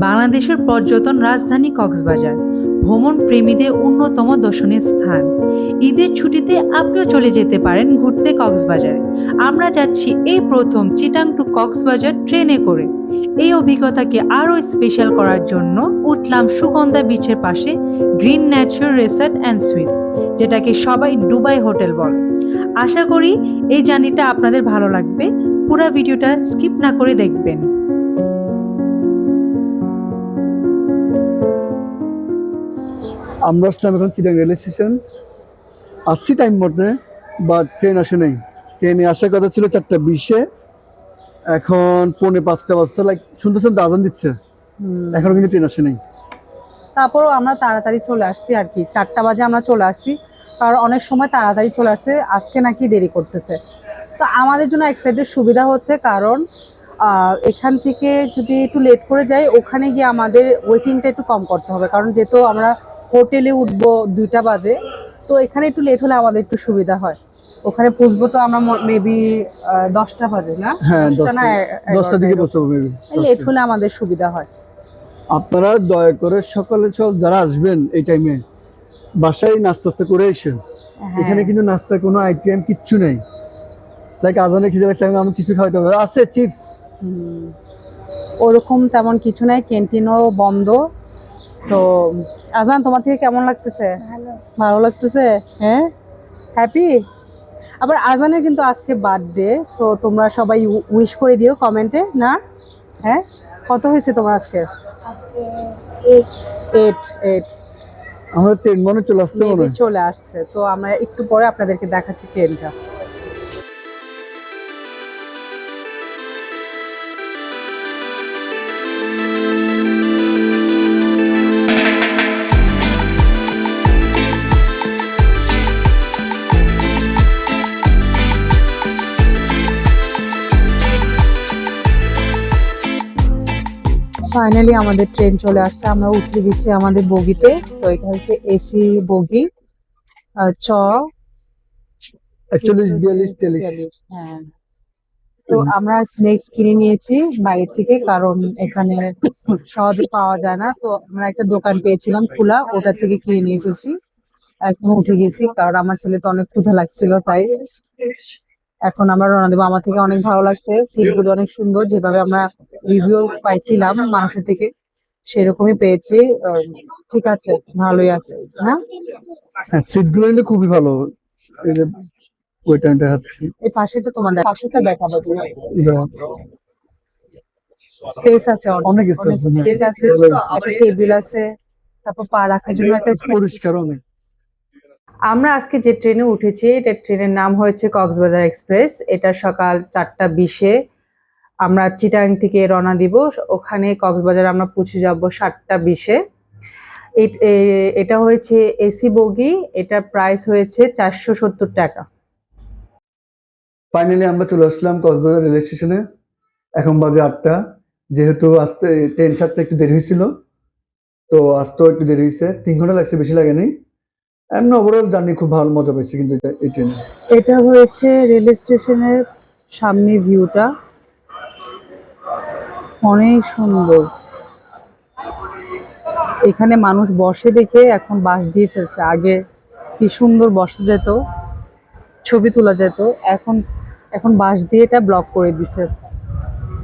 বাংলাদেশের পর্যটন রাজধানী কক্সবাজার ভ্রমণ প্রেমীদের অন্যতম দর্শনীয় স্থান। ঈদের ছুটিতে আপনিও চলে যেতে পারেন ঘুরতে কক্সবাজারে। আমরা যাচ্ছি এই প্রথম চিটাং টু কক্সবাজার ট্রেনে করে। এই অভিজ্ঞতাকে আরও স্পেশাল করার জন্য উঠলাম সুগন্ধা বিচের পাশে green Nature resort and sweets, যেটাকে সবাই দুবাই হোটেল বলে। আশা করি এই জার্নিটা আপনাদের ভালো লাগবে। পুরো ভিডিওটা স্কিপ না করে দেখবেন। আমরা আসলাম এখন চিটাং রেল স্টেশন। আসছি টাইম মধ্যে, বাট ট্রেন আসে নাই। ট্রেনে আসার কথা ছিল 4:20-এ, এখন 4:45 বাজছে। লাইক শুনতেছেন তো, আজান দিচ্ছে, এখনো কিন্তু ট্রেন আসে নাই। তারপরও আমরা তাড়াতাড়ি চলে আসছি আর কি, 4টা বাজে আমরা চলে আসছি, কারণ অনেক সময় তাড়াতাড়ি চলে আসছে, আজকে নাকি দেরি করতেছে। তো আমাদের জন্য এক সাইডের সুবিধা হচ্ছে, কারণ এখান থেকে যদি একটু লেট করে যাই, ওখানে গিয়ে আমাদের ওয়েটিংটা একটু কম করতে হবে, কারণ যেহেতু আমরা হোটেলে উঠবো 2টা বাজে, তো এখানে একটু লেট হলে আমাদের একটু সুবিধা হয়। ওখানে পৌঁছবো তো আমরা মেবি 10টা বাজে, না? হ্যাঁ, 10টা না 10টার দিকে পৌঁছাবো মেবি। লেট হলে আমাদের সুবিধা হয়। আপনারা দয়া করে সকালে যারা আসবেন এই টাইমে বাসায় নাস্তা করে এসেন। এখানে কিন্তু নাস্তা কোনো আইটেম কিচ্ছু নেই। লাইক আজানে খিদে লাগছে, আমি কিছু খাওয়াতে হবে, আছে চিপস, ওরকম তেমন কিছু নাই, ক্যান্টিনও বন্ধ। তো আজান, তোমার থেকে কেমন লাগতেছে? ভালো লাগতেছে? হ্যাঁ, হ্যাপি। আবার আজানের কিন্তু আজকে বার্থডে, সো তোমরা সবাই উইশ করে দিও কমেন্টে, না? হ্যাঁ, কত হয়েছে তোমার আজকে? 8। আমাদের ট্রেন মনে চলে আসছে, মনে হয় চলে আসছে। তো আমরা একটু পরে আপনাদেরকে দেখাচ্ছি ট্রেনটা। ফাইনালি আমাদের ট্রেন চলে আসছে, আমরা উঠে গেছি আমাদের বগিতে। তো এটা হচ্ছে এসি বগি, চ 41, 42, 43। হ্যাঁ। তো আমরা স্ন্যাক্স কিনে নিয়েছি বাইরে থেকে, কারণ এখানে সহজে পাওয়া যায় না। তো আমরা একটা দোকান পেয়েছিলাম খোলা, ওটা থেকে কিনে নিয়ে এসেছি। এখন উঠে গেছি, কারণ আমার ছেলে তো অনেক ক্ষুধা লাগছিল, তাই এখন আমরা রওনা দেবো। আমার থেকে অনেক ভালো লাগছে, সিটগুলো অনেক সুন্দর, যেভাবে আমরা রিভিউ পাইছিলাম মানুষের থেকে সেরকমই পেয়েছি। ঠিক আছে, ভালোই আছে। হ্যাঁ, সিটগুলো কিন্তু খুবই ভালো। এই যে ওইটা হচ্ছে এই পাশেটা তোমাদের পাশেটা দেখাবো। স্পেস আছে, অনেক স্পেস আছে, একটা টেবিল আছে, তারপর পা রাখার জন্য একটা পরিষ্কার অনেক। আমরা আজকে যে ট্রেনে উঠেছি, এটা ট্রেনের নাম হয়েছে কক্সবাজার এক্সপ্রেস। এটা সকাল 4:20-এ। আমরা চিটাং থেকে রওনা দিব, ওখানে কক্সবাজার আমরা পৌঁছে যাব 7:20-এ। এটা হয়েছে এসি বগি, এটা প্রাইস হয়েছে 470 টাকা। ফাইনালি আমরা চলে আসলাম কক্সবাজার রেল স্টেশনে। এখন বাজে 8টা। যেহেতু আসতে ট্রেন ছাড়তে একটু দেরি হয়েছিল, তো আসতেও একটু দেরি হয়েছে, 3 ঘন্টা লাগছে, বেশি লাগেনি। এমনি ওভারঅল জার্নি খুব ভালো, মজা পেয়েছি কিন্তু এই ট্রেনে। এটা হয়েছে রেল স্টেশনের সামনে ভিউটা, অনেক সুন্দর। এখানে মানুষ বসে দেখে এখন বাঁশ দিয়ে ফেলছে, আগে কি সুন্দর বসা যেত, ছবি তোলা যেত, এখন এখন বাঁশ দিয়ে এটা ব্লক করে দিছে।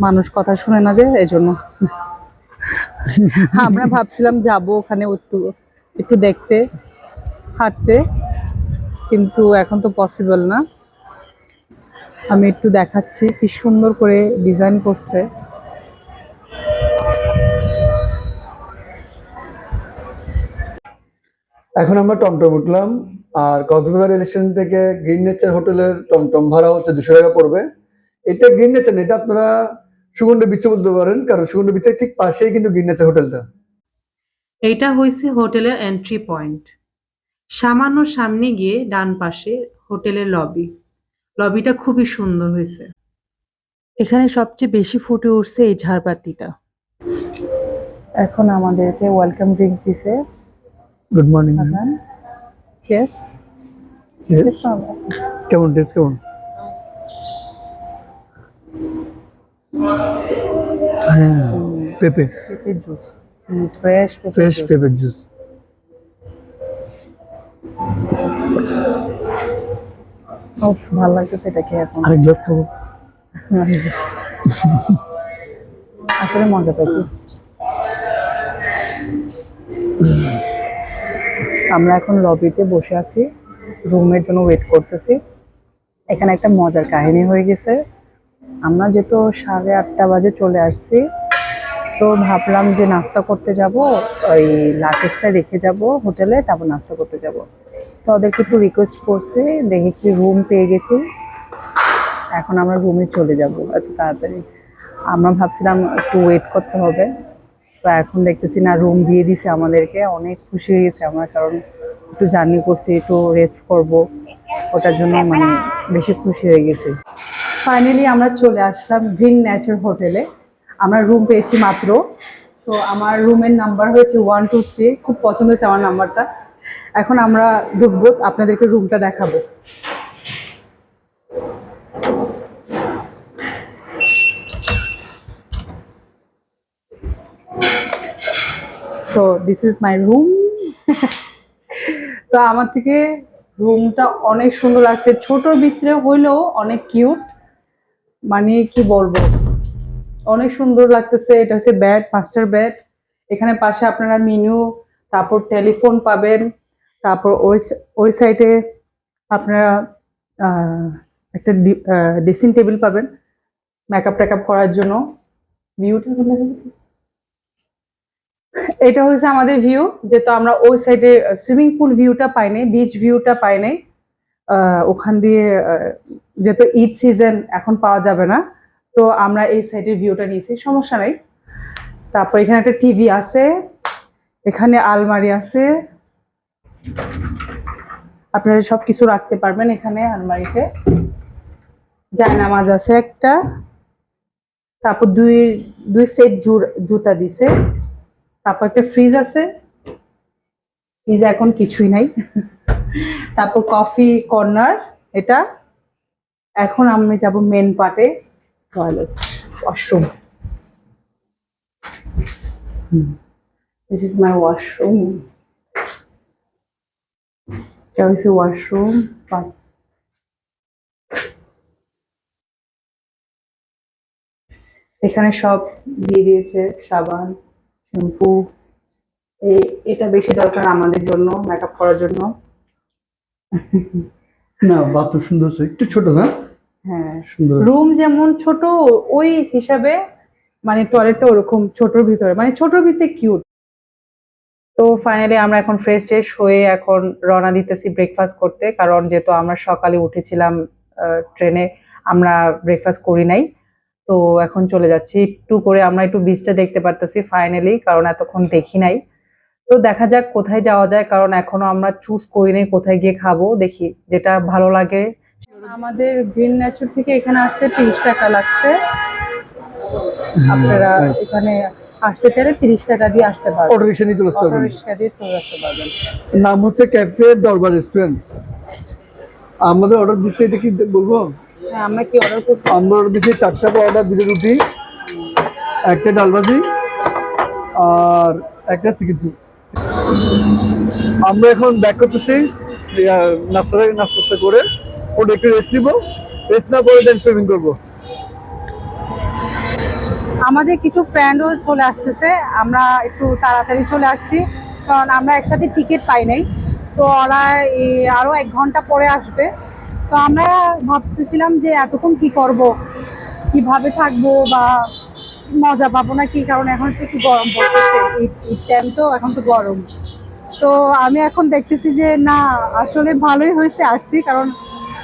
মানুষ কথা শুনে না, যে এজন্য আমরা ভাবছিলাম যাব ওখানে একটু একটু দেখতে, হাঁটতে, কিন্তু এখন তো পসিবল না। আমি একটু দেখাচ্ছি কি সুন্দর করে ডিজাইন করছে। এখন আমরা টমটম উঠলাম, আর কক্সবাজার রেল স্টেশন থেকে গ্রিন নেচার হোটেলের টমটম ভাড়া হচ্ছে 200 টাকা পড়বে। এটা গ্রিন নেচার না, এটা আপনারা সুগন্ধা বিচ বলতে পারেন, কারণ সুগন্ধা বিচের ঠিক পাশেই কিন্তু গ্রিন নেচার হোটেলটা। এটা হয়েছে হোটেলের এন্ট্রি পয়েন্ট। সামান্য সামনে গিয়ে ডান পাশে হোটেলের লবি। লবিটা খুবই সুন্দর হয়েছে। এখানে সবচেয়ে বেশি ফুটে উঠছে এই ঝাড়বাতিটা। এখন আমাদেরকে ওয়েলকাম ড্রিঙ্কস দিছে। Good morning. চিয়ার্স। কেমন টেস্ট, কেমন? হ্যাঁ, পেঁপে, পেঁপে জুস, ফ্রেশ ফ্রেশ পেঁপের জুস। ভালো লাগতেছে এটা খেয়ে এখন। আরেক গ্লাস খাবো। আসলে মজা পাইছি। আমরা এখন লবিতে বসে আছি, রুমের জন্য ওয়েট করতেছি। এখানে একটা মজার কাহিনী হয়ে গেছে। আমরা যেহেতু 8:30 বাজে চলে আসছি, তো ভাবলাম যে নাস্তা করতে যাব, ওই লাগেজটা রেখে যাব হোটেলে, তারপর নাস্তা করতে যাব। তো ওদেরকে একটু রিকোয়েস্ট করছি, দেখি কি রুম পেয়ে গেছি। এখন আমরা রুমে চলে যাব এত তাড়াতাড়ি। আমরা ভাবছিলাম একটু ওয়েট করতে হবে, তো এখন দেখতেছি না, রুম দিয়ে দিছে আমাদেরকে। অনেক খুশি হয়ে গেছে আমরা, কারণ একটু জার্নি করছি, একটু রেস্ট করব, ওটার জন্য মানে বেশি খুশি হয়ে গেছি। ফাইনালি আমরা চলে আসলাম গ্রিন নেচার হোটেলে। আমরা রুম পেয়েছি মাত্র। তো আমার রুমের নাম্বার হয়েছে 123, খুব পছন্দ হয়েছে আমার নাম্বারটা। এখন আমরা ঢুকবো, আপনাদেরকে রুমটা দেখাবো। So this is my room. তো আমার থেকে রুমটা অনেক সুন্দর লাগছে, ছোটর ভিতরে হইলেও অনেক কিউট। মানে কি বলবো, অনেক সুন্দর লাগতেছে। এটা হচ্ছে বেড, মাস্টার বেড। এখানে পাশে আপনারা মেনু, তারপর টেলিফোন পাবেন, তারপর ওই সাইডে আপনারা একটা ড্রেসিং টেবিল পাবেন মেকআপ টেকআপ করার জন্য। ভিউটা, এটা হচ্ছে আমাদের ভিউ। যেহেতু আমরা ওই সাইডে সুইমিং পুল ভিউটা পাই নাই, বিচ ভিউটা পাই নাই, ওখান দিয়ে যেহেতু ঈদ সিজন এখন পাওয়া যাবে না, তো আমরা এই সাইডের ভিউটা নিয়েছি, সমস্যা নাই। তারপর এখানে একটা টিভি আছে, এখানে আলমারি আছে, আপনারা সবকিছু রাখতে পারবেন এখানে আলমারিতে। জায়নামাজ আছে একটা, তারপর দুই সেট জুতা দিছে, তারপর একটা ফ্রিজ আছে, ফ্রিজে এখন কিছুই নাই। তারপর কফি কর্নার এটা। এখন আমি যাব মেন পার্টে, toilet, washroom. This is my washroom. এটা হচ্ছে ওয়াশরুম পার্ট। এখানে সব দিয়ে দিয়েছে, সাবান, শ্যাম্পু। এটা বেশি দরকার আমাদের জন্য, মেকআপ করার জন্য। না, বাথরুম সুন্দর আছে, একটু ছোট না? হ্যাঁ, সুন্দর। রুম যেমন ছোট, ওই হিসাবে মানে টয়লেটটা ওরকম ছোটর ভিতরে, মানে ছোটর ভিতরে কিউট। তো ফাইনালি আমরা এখন ফ্রেশ ট্রেশ হয়ে এখন রওনা দিতেছি ব্রেকফাস্ট করতে, কারণ যেহেতু আমরা সকালে উঠেছিলাম ট্রেনে, আমরা ব্রেকফাস্ট করি নাই। তো এখন চলে যাচ্ছি, একটু করে আমরা একটু বিচটা দেখতে পারতেছি ফাইনালি, কারণ এতক্ষণ দেখি নাই। তো দেখা যাক কোথায় যাওয়া যায়, কারণ এখনো আমরা চুজ করি নাই কোথায় গিয়ে খাবো, দেখি যেটা ভালো লাগে। আমাদের গ্রিন নেচার থেকে এখানে আসতে 30 টাকা লাগছে। আপনারা এখানে আসতে চাইলে 30 টাকা দিয়ে আসতে পারবেন, অটো রিক্সা নিয়ে চলে আসতে অটো পারবেন। রিক্সা দিয়ে চলে আসতে পারবেন। নাম হচ্ছে ক্যাফে দরবার রেস্টুরেন্ট। আমাদের অর্ডার দিচ্ছে, এটা কি বলবো? হ্যাঁ, আমরা কি অর্ডার করতে? আমরা অর্ডার দিচ্ছি 4টা পরোটা, 2টা রুটি, একটা ডাল ভাজি আর একটা চিকেন স্যুপ। আমরা এখন ব্যাক করতেছি, নাস্তা করে ওটা একটু রেস্ট নিবো, রেস্ট না করে দেন সুইমিং করবো। আমাদের কিছু ফ্রেন্ডও চলে আসতেছে, আমরা একটু তাড়াতাড়ি চলে আসছি, কারণ আমরা একসাথে টিকিট পাই নাই। তো ওরা আরো 1 ঘন্টা পরে আসবে। তো আমরা ভাবতেছিলাম যে এতক্ষণ কি করব, কিভাবে থাকবো, বা মজা পাবো না কি, কারণ এখন তো একটু গরম পড়তেছে, ঈদ টাইম তো, এখন তো গরম। তো আমি এখন দেখতেছি যে না, আসলে ভালোই হয়েছে আসছি, কারণ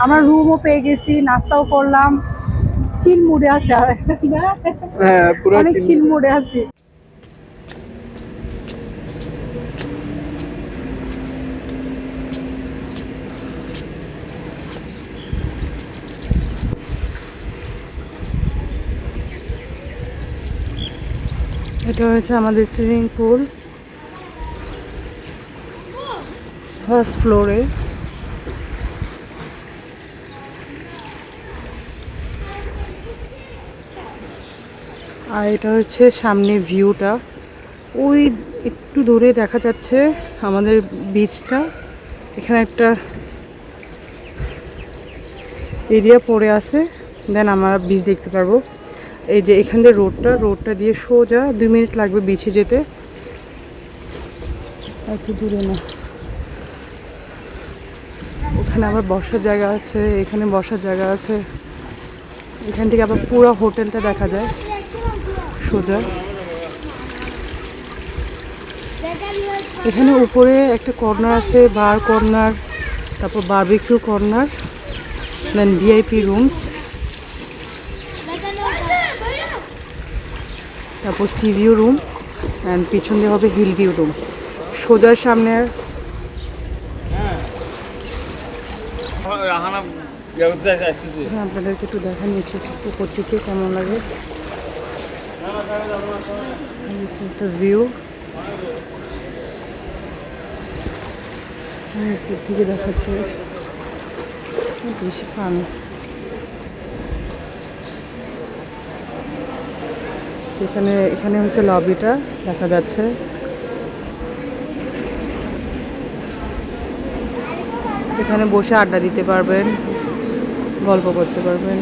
আমরা রুমও পেয়ে গেছি, নাস্তাও করলাম, চিল মুডে আছে। হ্যাঁ, পুরো অনেক চিল মুডে আছি। এটা হচ্ছে আমাদের সুইমিং পুল, ফার্স্ট ফ্লোরে। আর এটা হচ্ছে সামনে ভিউটা, ওই একটু দূরে দেখা যাচ্ছে আমাদের বিচটা। এখানে একটা এরিয়া পড়ে আছে, দেন আমরা বিচ দেখতে পারবো। এই যে এখান দিয়ে রোডটা দিয়ে সোজা 2 মিনিট লাগবে বিচে যেতে, এত দূরে না। ওখানে আবার বসার জায়গা আছে, এখানে বসার জায়গা আছে। এখান থেকে আবার পুরো হোটেলটা দেখা যায় সোজা। এখানে উপরে একটা কর্নার আছে, বার কর্নার, তারপর বারবিকিউ কর্নার, দেন ভিআইপি রুমস, তারপর সি ভিউ রুম, অ্যান্ড পিছন দিয়ে হবে হিল ভিউ রুম। সোজার সামনে আপনাদেরকে একটু দেখা নিয়েছি উপর থেকে কেমন লাগে। This is the view. উপর থেকে দেখাচ্ছে বেশি পানি। এখানে হচ্ছে লবিটা দেখা যাচ্ছে। এখানে বসে আড্ডা দিতে পারবেন, গল্প করতে পারবেন।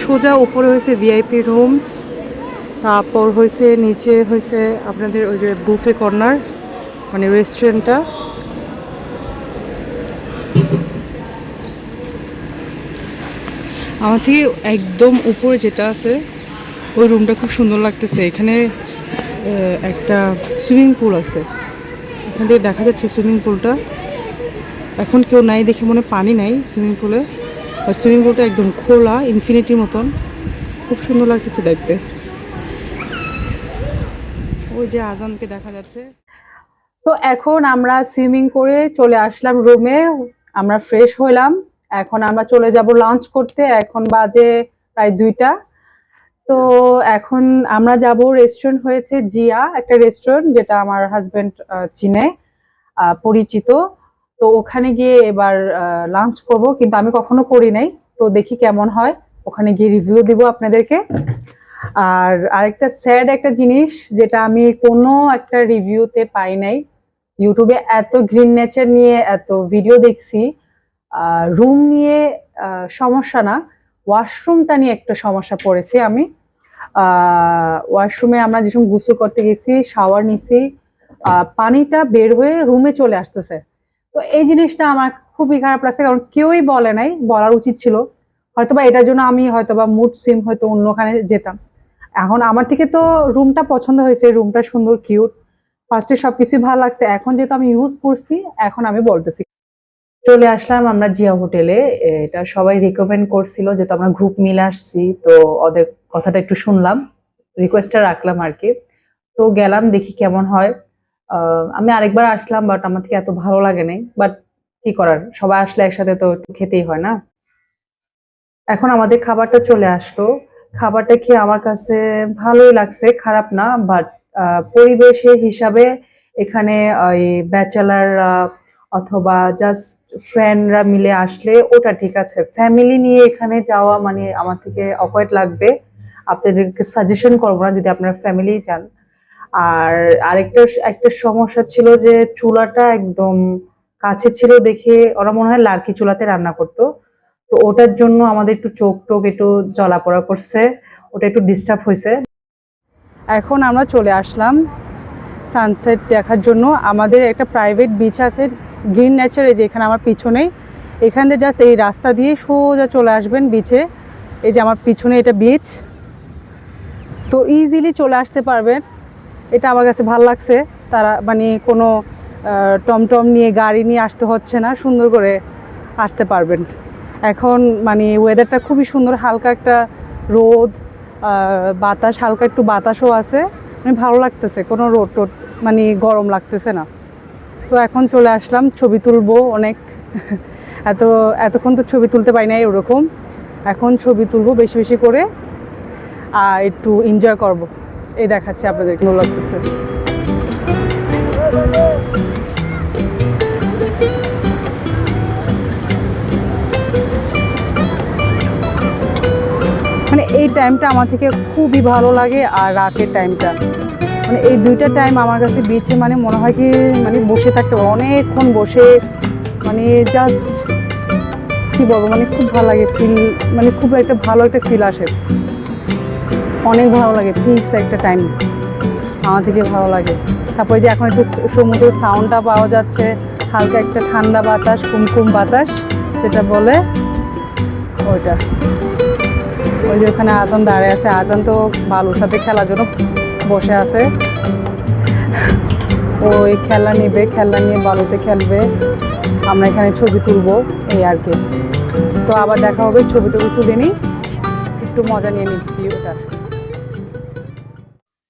সোজা উপরে হয়েছে ভিআইপি রুমস, তারপর হয়েছে নিচে হয়েছে আপনাদের ওই যে বুফে কর্নার, মানে রেস্টুরেন্টটা। আমার থেকে একদম উপরে যেটা আছে ওই রুমটা খুব সুন্দর লাগতেছে। এখানে একটা সুইমিং পুল আছে, এখান থেকে দেখা যাচ্ছে সুইমিং পুলটা। এখন কেউ নাই দেখে মনে পানি নাই সুইমিং পুলে, আর সুইমিং পুলটা একদম খোলা, ইনফিনিটির মতন, খুব সুন্দর লাগতেছে দেখতে। ওই যে আজানকে দেখা যাচ্ছে। তো এখন আমরা সুইমিং করে চলে আসলাম রুমে, আমরা ফ্রেশ হইলাম। এখন আমরা চলে যাব লাঞ্চ করতে, এখন বাজে প্রায় 2টা। তো এখন আমরা যাব, রেস্টুরেন্ট হয়েছে জিয়া, একটা রেস্টুরেন্ট যেটা আমার হাজবেন্ড চিনে, পরিচিত। তো ওখানে গিয়ে এবার লাঞ্চ করব, কিন্তু আমি কখনো করি নাই, তো দেখি কেমন হয়, ওখানে গিয়ে রিভিউ দিব আপনাদেরকে। আর আরেকটা স্যাড একটা জিনিস যেটা আমি কোনো একটা রিভিউতে পাই নাই, ইউটিউবে এত গ্রিন নেচার নিয়ে এত ভিডিও দেখছি, রুম নিয়ে সমস্যা না, ওয়াশরুমটা নিয়ে একটা সমস্যা পড়েছি আমি। ওয়াশরুমে আমরা যে সময় গোসল করতে গেছি, শাওয়ার নিছি, পানিটা বের হয়ে রুমে চলে আসতেছে। তো এই জিনিসটা আমার খুবই খারাপ লাগছে, কারণ কেউই বলে নাই, বলার উচিত ছিল। হয়তোবা এটার জন্য আমি হয়তোবা মুড সুইং হয়তো অন্যখানে যেতাম। এখন আমার থেকে তো রুমটা পছন্দ হয়েছে, রুমটা সুন্দর, কিউট, ফার্স্টে সবকিছুই ভালো লাগছে। এখন যেহেতু আমি ইউজ করছি, এখন আমি বলতেছি। চলে আসলাম আমরা জিয়া হোটেলে। এটা সবাই রিকমেন্ড করছিল, যেহেতু আমরা গ্রুপ মিলে আসছি, তো ওদের কথাটা একটু শুনলাম, রিকোয়েস্টটা রাখলাম আর কি। তো গেলাম, দেখি কেমন হয়। আমি আরেকবার আসলাম, বাট আমার থেকে এত ভালো লাগে নাই, বাট কি করার, সবাই আসলে একসাথে তো একটু খেতেই হয় না। এখন আমাদের খাবারটা চলে আসলো, খাবারটা খেয়ে আমার কাছে ভালোই লাগছে, খারাপ না। বাট পরিবেশের হিসাবে এখানে ওই ব্যাচেলাররা অথবা জাস্ট ফ্রেন্ডরা মিলে আসলে ওটা ঠিক আছে, ফ্যামিলি নিয়ে এখানে যাওয়া মানে আমার থেকে অকওয়ার্ড লাগবে। আপনাদেরকে সাজেশন করবো না যদি আপনারা ফ্যামিলি যান। আর একটা সমস্যা ছিল যে চুলাটা একদম কাছে ছিল দেখে ওরা মনে হয় লার্কি চুলাতে রান্না করতো, তো ওটার জন্য আমাদের একটু চোখ টোক একটু জ্বলাপোড়া করছে, ওটা একটু ডিস্টার্ব হয়েছে। এখন আমরা চলে আসলাম সানসেট দেখার জন্য। আমাদের একটা প্রাইভেট বিচ আছে, গ্রিন নেচার, এই যে এখানে আমার পিছনেই, এখান থেকে জাস্ট এই রাস্তা দিয়ে সোজা চলে আসবেন বিচে। এই যে আমার পিছনে এটা বিচ, তো ইজিলি চলে আসতে পারবেন। এটা আমার কাছে ভালো লাগছে, তারা মানে কোনো টমটম নিয়ে গাড়ি নিয়ে আসতে হচ্ছে না, সুন্দর করে আসতে পারবেন। এখন মানে ওয়েদারটা খুবই সুন্দর, হালকা একটা রোদ, বাতাস, হালকা একটু বাতাসও আছে, মানে ভালো লাগতেছে, কোনো রোদ টোদ মানে গরম লাগতেছে না। তো এখন চলে আসলাম, ছবি তুলবো অনেক, এতক্ষণ তো ছবি তুলতে পারি না ওরকম, এখন ছবি তুলবো বেশি বেশি করে, আর একটু এনজয় করব। এই দেখাচ্ছে আপনাদের ভালো লাগতেছে। টাইমটা আমার থেকে খুবই ভালো লাগে, আর রাতের টাইমটা, মানে এই দুইটা টাইম আমার কাছে বিচে মানে মনে হয় কি মানে বসে থাকতে পারবো অনেকক্ষণ বসে, মানে জাস্ট কি বলবো, মানে খুব ভালো লাগে ফিল, মানে খুব একটা ভালো একটা ফিল আসে, অনেক ভালো লাগে। পিস একটা টাইম আমার থেকে ভালো লাগে। তারপরে যে এখন একটু সমুদ্রের সাউন্ডটা পাওয়া যাচ্ছে, হালকা একটা ঠান্ডা বাতাস, কুমকুম বাতাস যেটা বলে ওইটা। ওই যে ওখানে আজান দাঁড়িয়ে আছে, আজান তো বালুর সাথে খেলার জন্য বসে আছে, ওই খেলা নিবে, খেলা নিয়ে বালুতে খেলবে, আমরা এখানে ছবি তুলবো এই আর কি। তো আবার দেখা হবে, ছবি টবি তুলে নিই, একটু মজা নিয়ে নিচ্ছি ওটার।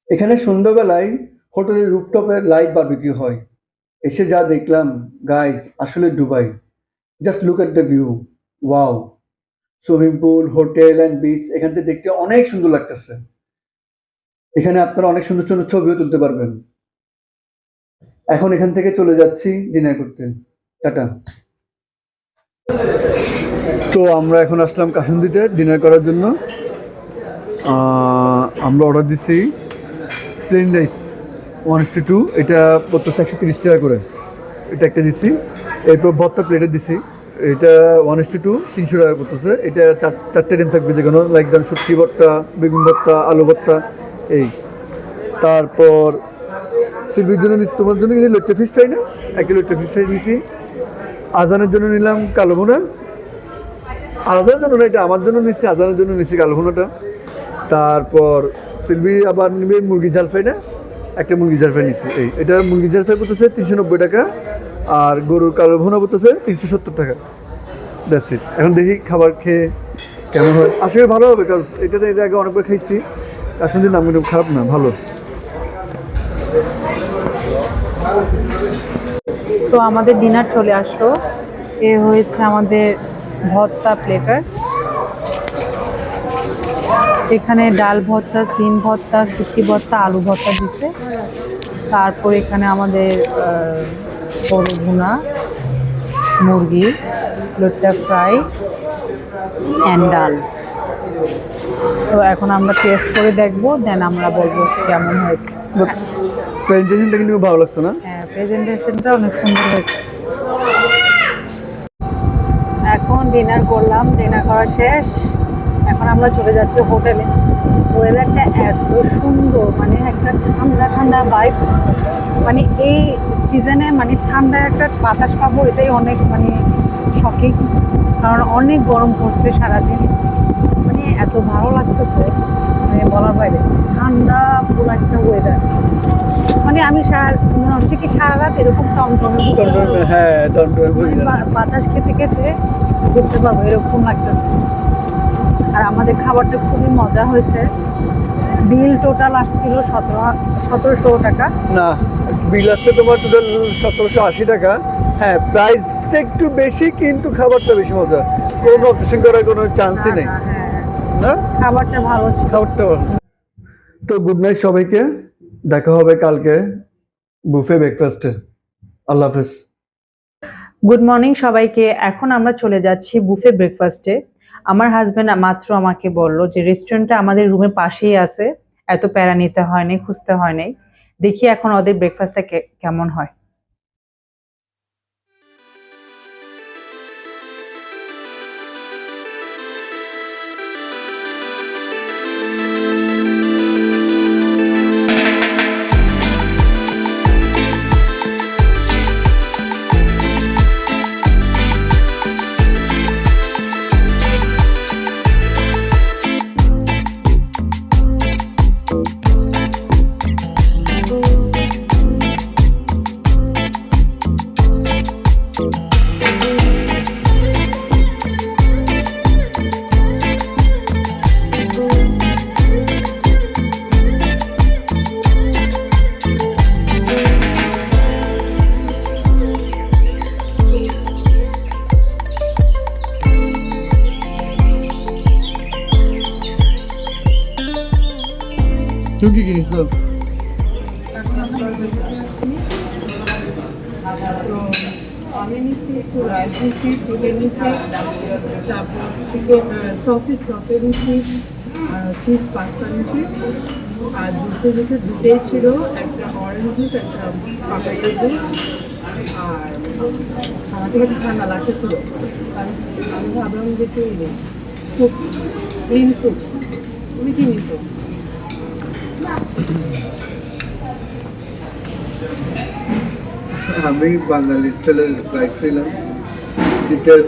এখানে সন্ধ্যাবেলায় হোটেলের রুফটপে লাইভ বারবিকিউ হয়। এসে যা দেখলাম গাইজ, আসলে Dubai. Just look at the view, wow. Swimming pool, hotel and beach এখান থেকে দেখতে অনেক সুন্দর লাগতেছে। এখানে আপনারা অনেক সুন্দর সুন্দর ছবিও তুলতে পারবেন। এখন এখান থেকে চলে যাচ্ছি ডিনার করতে। টাটা। তো আমরা এখন আসলাম কাসুন্দিতে ডিনার করার জন্য। আমরা অর্ডার দিচ্ছি প্লেন রাইস 1:2, এটা পড়তেছে 130 টাকা করে, এটা একটা দিচ্ছি। এরপর ভর্তা প্লেটে দিছি, এটা 1:2 300 টাকা করতেছে। এটা চারটে ডিম থাকবে, যে কোনো লাইক ধরেন শুটকি ভর্তা, বেগুন ভর্তা, আলু ভর্তা এই। তারপর সিলভির জন্য নিচ্ছি, তোমার জন্য কিন্তু লইট্টা ফিশ ফ্রাই না, 1 কিলো লইট্টা ফিশ ফ্রাই নিয়েছি। আজানের জন্য নিলাম কালো ভুনা, আর আজানের জন্য না, এটা আমার জন্য নিচ্ছি, আজানের জন্য নিচ্ছি কালো ভুনাটা। তারপর সিলভি আবার নিবে মুরগি ঝাল ফ্রাই না, একটা মুরগি ঝাল ফ্রাই নিচ্ছি এই। এটা মুরগি ঝাল ফ্রাই পড়তেছে 390 টাকা, আর গরুর কালো ভুনা পড়তেছে 370 টাকা। That's it. এখন দেখি খাবার খেয়ে কেমন হয়, আসলে ভালো হবে, কারণ এটাতে এর আগে অনেকবার খাইছি, আসলে নাম কিন্তু খারাপ না, ভালো। তো আমাদের ডিনার চলে আসলো, এ হয়েছে আমাদের ভর্তা প্লেটার। এখানে ডাল ভর্তা, সিম ভর্তা, শুটকি ভর্তা, আলু ভর্তা দিছে। তারপর এখানে আমাদের গরু ভুনা, মুরগি, লইট্টা ফ্রাই অ্যান্ড ডাল। সো এখন আমরা টেস্ট করে দেখবো, দেন আমরা বলবো কেমন হয়েছে। প্রেজেন্টেশনটা কিন্তু খুব ভালো লাগছে না? হ্যাঁ, প্রেজেন্টেশনটা অনেক সুন্দর হয়েছে। এখন ডিনার করলাম, ডিনার করা শেষ, এখন আমরা চলে যাচ্ছি হোটেলে। ওয়েদারটা এত সুন্দর, মানে একটা ঠান্ডা ঠান্ডা ভাইব, মানে এই সিজনে মানে ঠান্ডা একটা বাতাস পাবো, এটাই অনেক মানে শকিং, কারণ অনেক গরম পড়ছে সারাদিন, মানে এত ভালো লাগতেছে মানে বলার বাইরে। ঠান্ডা পুরো একটা ওয়েদার, মানে আমি মনে হচ্ছে কি সারা রাত এরকম টনটনে হ্যাঁ, টনটনে বাতাস খেতে খেতে ঘুরতে পারবো, এরকম লাগতেছে। আর আমাদের খাবারটা খুবই মজা হয়েছে। বিল টোটাল আসছিল 1700 টাকা। না, বিল আসছে তোমার টোটাল 1780 টাকা। হ্যাঁ, প্রাইসটা একটু বেশি, কিন্তু খাবারটা বেশি মজা, কোনো অবজেকশন করার কোনো চান্সই নেই। হ্যাঁ, না, খাবারটা ভালো ছিল। খাবারটা ভালো। তো গুড নাইট সবাইকে, দেখা হবে কালকে বুফে ব্রেকফাস্টে। আল্লাহ হাফেজ। গুড মর্নিং সবাইকে, এখন আমরা চলে যাচ্ছি বুফে ব্রেকফাস্টে। আমার হাজবেন্ড মাত্র আমাকে বলল যে রেস্টুরেন্টটা আমাদের রুমের পাশেই আছে, এত প্যারা নিতে হয় নাই, খুঁজতে হয় নাই। দেখি এখন ওদের ব্রেকফাস্টটা কেমন হয়। তুমি কি কিনিস? আমি নিচ্ছি একটু রাইস নিচ্ছি, চিকেন নিচ্ছি, তারপর চিকেন সসেস সতে নিচ্ছি, চিজ পাস্তা নিয়েছি আর জুসের ভিতরে দুটোই ছিল, একটা অরেঞ্জ জুস একটা পাপাইয়া জুস। আর আমার থেকে একটু ঠান্ডা লাগতেছিল, আমি ভাবলাম যে একটু স্যুপ, গ্রিন স্যুপ। তুমি কি নিছো? আমি বাঙালি স্টাইলের রাইস নিলাম, চিকেন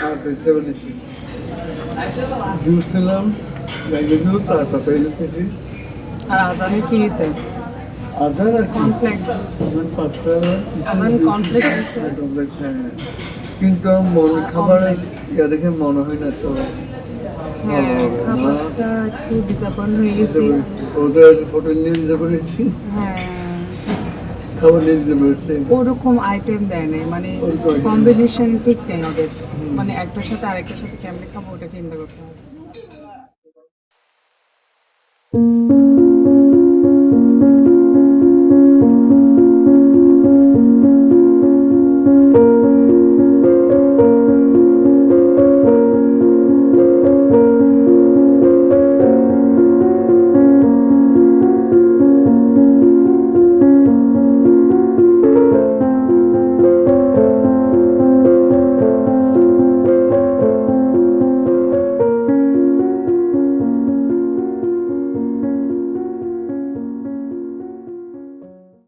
আর ভেজিটেবল নিচ্ছি, জুস নিলাম, ম্যাঙ্গো জুস আর পাপায়া জুস নিচ্ছি। আর আজামি কি নিছে? আদার আর কর্নফ্লেক্স। পাস্তা কর্নফ্লেক্স হ্যাঁ, কিন্তু মন খাবার ইয়া দেখে মনে হয় না তো। হ্যাঁ, খাবারটা একটু ডিসঅ্যাপয়েন্ট হয়ে গেছি। ওদের হোটেল নিয়ে যেতে পেরেছি, হ্যাঁ, খাবার নিয়ে যেতে পেরেছি। ওরকম আইটেম দেয় নাই, মানে ওরকম item কম্বিনেশন ঠিক নেই ওদের, মানে একটার সাথে আরেকটার সাথে কেমনে খাবো ওটা চিন্তা করতে হবে।